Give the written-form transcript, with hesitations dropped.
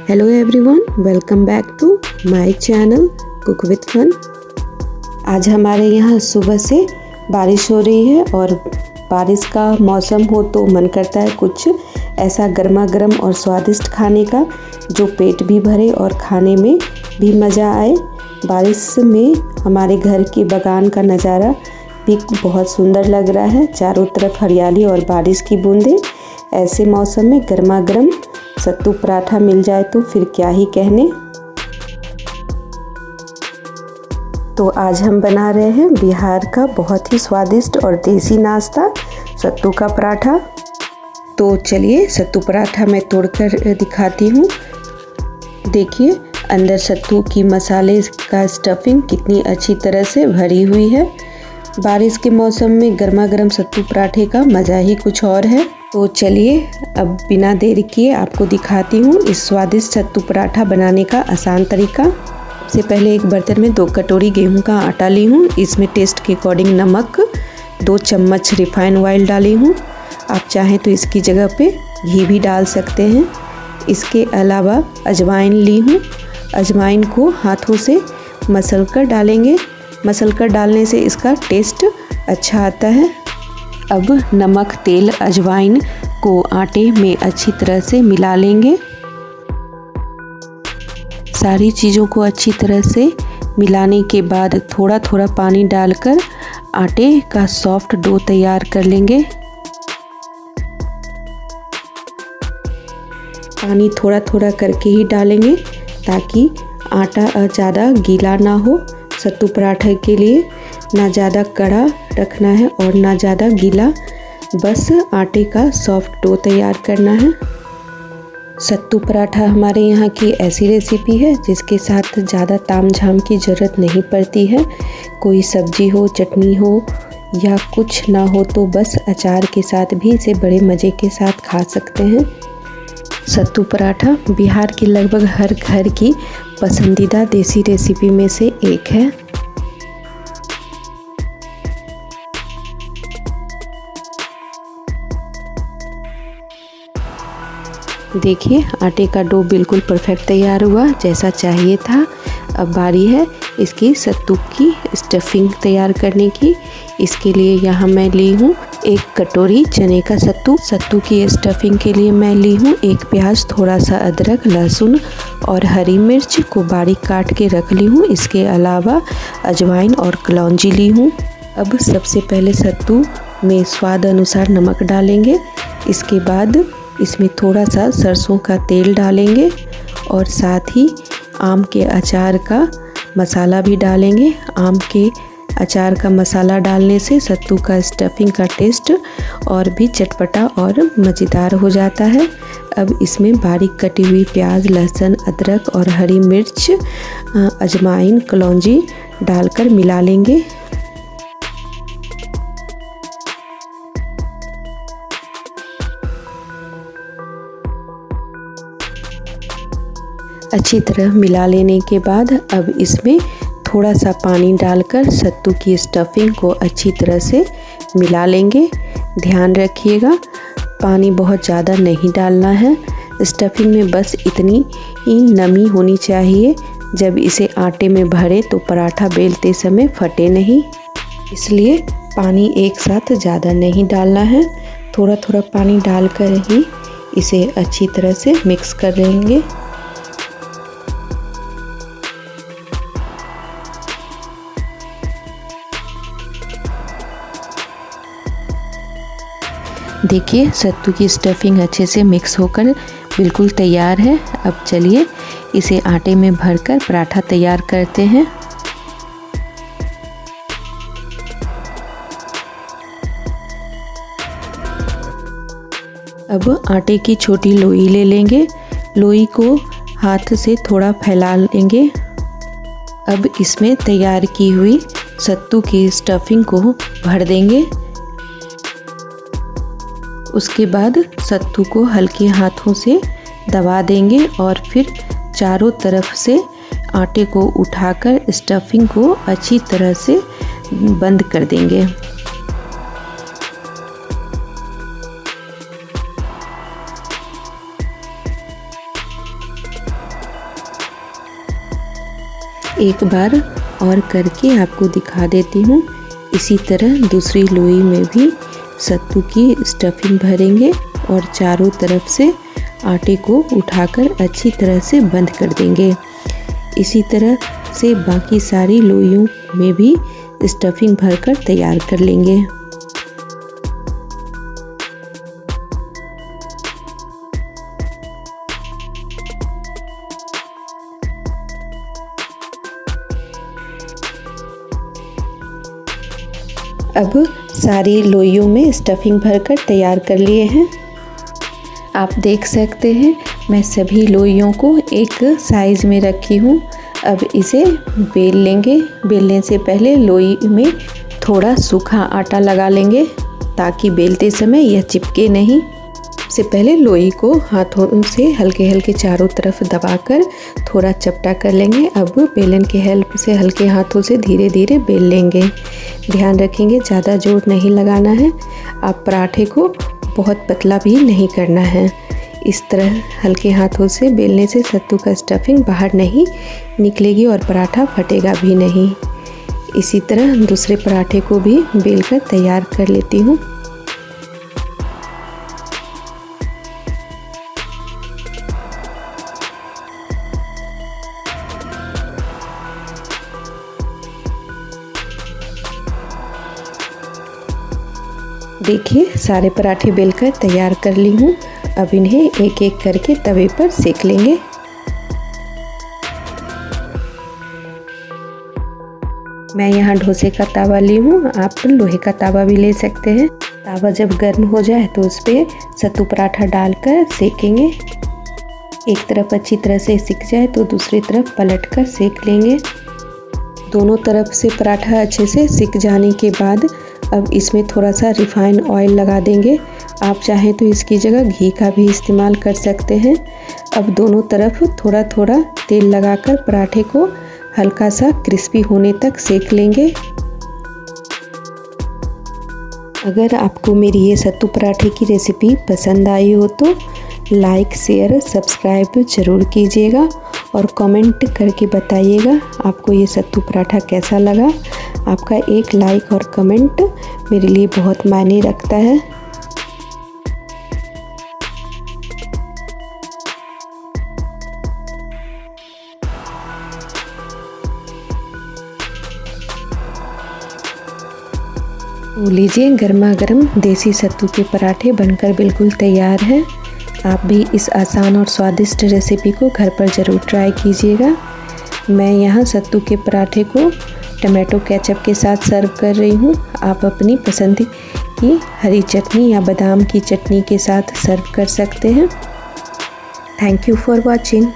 Hello everyone, welcome back to my channel cook with fun. आज हमारे यहाँ सुबह से बारिश हो रही है और बारिश का मौसम हो तो मन करता है कुछ ऐसा गर्मा गर्म और स्वादिष्ट खाने का जो पेट भी भरे और खाने में भी मज़ा आए। बारिश में हमारे घर के बागान का नज़ारा भी बहुत सुंदर लग रहा है। चारों तरफ हरियाली और बारिश की बूंदें। ऐसे मौसम में गर्मा गर्म सत्तू पराठा मिल जाए तो फिर क्या ही कहने। तो आज हम बना रहे हैं बिहार का बहुत ही स्वादिष्ट और देसी नाश्ता सत्तू का पराठा। तो चलिए सत्तू पराठा मैं तोड़कर दिखाती हूँ। देखिए अंदर सत्तू की मसाले का स्टफिंग कितनी अच्छी तरह से भरी हुई है। बारिश के मौसम में गर्मा गर्म सत्तू पराठे का मज़ा ही कुछ और है। तो चलिए अब बिना देरी किए आपको दिखाती हूँ इस स्वादिष्ट सत्तू पराठा बनाने का आसान तरीका। सबसे पहले एक बर्तन में 2 कटोरी गेहूं का आटा ली हूँ। इसमें टेस्ट के अकॉर्डिंग नमक, 2 चम्मच रिफाइंड ऑयल डाली हूँ। आप चाहें तो इसकी जगह पे घी भी डाल सकते हैं। इसके अलावा अजवाइन ली हूँ। अजवाइन को हाथों से मसल कर डालेंगे। मसल कर डालने से इसका टेस्ट अच्छा आता है। अब नमक, तेल, अजवाइन को आटे में अच्छी तरह से मिला लेंगे। सारी चीज़ों को अच्छी तरह से मिलाने के बाद थोड़ा थोड़ा पानी डालकर आटे का सॉफ्ट डो तैयार कर लेंगे। पानी थोड़ा थोड़ा करके ही डालेंगे ताकि आटा ज़्यादा गीला ना हो। सत्तू पराठे के लिए ना ज़्यादा कड़ा रखना है और ना ज़्यादा गीला, बस आटे का सॉफ्ट डो तैयार करना है। सत्तू पराठा हमारे यहाँ की ऐसी रेसिपी है जिसके साथ ज़्यादा तामझाम की ज़रूरत नहीं पड़ती है। कोई सब्जी हो, चटनी हो या कुछ ना हो तो बस अचार के साथ भी इसे बड़े मज़े के साथ खा सकते हैं। सत्तू पराठा बिहार के लगभग हर घर की पसंदीदा देसी रेसिपी में से एक है। देखिए आटे का डो बिल्कुल परफेक्ट तैयार हुआ जैसा चाहिए था। अब बारी है इसकी सत्तू की स्टफिंग तैयार करने की। इसके लिए यहाँ मैं ली हूँ 1 कटोरी चने का सत्तू। सत्तू की स्टफिंग के लिए मैं ली हूँ 1 प्याज, थोड़ा सा अदरक, लहसुन और हरी मिर्च को बारीक काट के रख ली हूँ। इसके अलावा अजवाइन और कलौंजी ली हूँ। अब सबसे पहले सत्तू में स्वाद अनुसार नमक डालेंगे। इसके बाद इसमें थोड़ा सा सरसों का तेल डालेंगे और साथ ही आम के अचार का मसाला भी डालेंगे। आम के अचार का मसाला डालने से सत्तू का स्टफिंग का टेस्ट और भी चटपटा और मज़ेदार हो जाता है। अब इसमें बारीक कटी हुई प्याज, लहसुन, अदरक और हरी मिर्च, अजवाइन, कलौंजी डालकर मिला लेंगे। अच्छी तरह मिला लेने के बाद अब इसमें थोड़ा सा पानी डालकर सत्तू की स्टफिंग को अच्छी तरह से मिला लेंगे। ध्यान रखिएगा पानी बहुत ज़्यादा नहीं डालना है। स्टफिंग में बस इतनी ही नमी होनी चाहिए जब इसे आटे में भरे तो पराठा बेलते समय फटे नहीं। इसलिए पानी एक साथ ज़्यादा नहीं डालना है। थोड़ा थोड़ा पानी डालकर ही इसे अच्छी तरह से मिक्स कर लेंगे। देखिए सत्तू की स्टफिंग अच्छे से मिक्स होकर बिल्कुल तैयार है। अब चलिए इसे आटे में भरकर पराठा तैयार करते हैं। अब आटे की छोटी लोई ले लेंगे। लोई को हाथ से थोड़ा फैला लेंगे। अब इसमें तैयार की हुई सत्तू की स्टफिंग को भर देंगे। उसके बाद सत्तू को हल्के हाथों से दबा देंगे और फिर चारों तरफ से आटे को उठाकर स्टफिंग को अच्छी तरह से बंद कर देंगे। एक बार और करके आपको दिखा देती हूँ। इसी तरह दूसरी लोई में भी सत्तू की स्टफिंग भरेंगे और चारों तरफ से आटे को उठाकर अच्छी तरह से बंद कर देंगे। इसी तरह से बाकी सारी लोइयों में भी स्टफिंग भरकर तैयार कर लेंगे। अब सारी लोइयों में स्टफिंग भरकर तैयार कर लिए हैं। आप देख सकते हैं मैं सभी लोइयों को एक साइज़ में रखी हूँ। अब इसे बेल लेंगे। बेलने से पहले लोई में थोड़ा सूखा आटा लगा लेंगे ताकि बेलते समय यह चिपके नहीं। सबसे पहले लोई को हाथों से हल्के हल्के चारों तरफ दबाकर थोड़ा चपटा कर लेंगे। अब बेलन के हेल्प से हल्के हाथों से धीरे धीरे बेल लेंगे। ध्यान रखेंगे ज़्यादा जोर नहीं लगाना है। आप पराठे को बहुत पतला भी नहीं करना है। इस तरह हल्के हाथों से बेलने से सत्तू का स्टफिंग बाहर नहीं निकलेगी और पराठा फटेगा भी नहीं। इसी तरह दूसरे पराठे को भी बेलकर तैयार कर लेती हूँ। देखिए सारे पराठे बेलकर तैयार कर ली हूँ। अब इन्हें एक एक करके तवे पर सेक लेंगे। मैं यहाँ डोसे का तावा ली हूँ, आप लोहे का तावा भी ले सकते हैं। तावा जब गर्म हो जाए तो उस पर सत्तू पराठा डालकर सेकेंगे। एक तरफ अच्छी तरह से सिक जाए तो दूसरी तरफ पलटकर सेक लेंगे। दोनों तरफ से पराठा अच्छे से सिक जाने के बाद अब इसमें थोड़ा सा रिफाइंड ऑयल लगा देंगे। आप चाहें तो इसकी जगह घी का भी इस्तेमाल कर सकते हैं। अब दोनों तरफ थोड़ा थोड़ा तेल लगाकर पराठे को हल्का सा क्रिस्पी होने तक सेक लेंगे। अगर आपको मेरी ये सत्तू पराठे की रेसिपी पसंद आई हो तो लाइक, शेयर, सब्सक्राइब ज़रूर कीजिएगा और कमेंट करके बताइएगा आपको ये सत्तू पराठा कैसा लगा। आपका एक लाइक और कमेंट मेरे लिए बहुत मायने रखता है। तो लीजिए गर्मा गर्म देसी सत्तू के पराठे बनकर बिल्कुल तैयार हैं। आप भी इस आसान और स्वादिष्ट रेसिपी को घर पर ज़रूर ट्राई कीजिएगा। मैं यहाँ सत्तू के पराठे को टमाटो केचप के साथ सर्व कर रही हूँ। आप अपनी पसंद की हरी चटनी या बादाम की चटनी के साथ सर्व कर सकते हैं। Thank you for watching.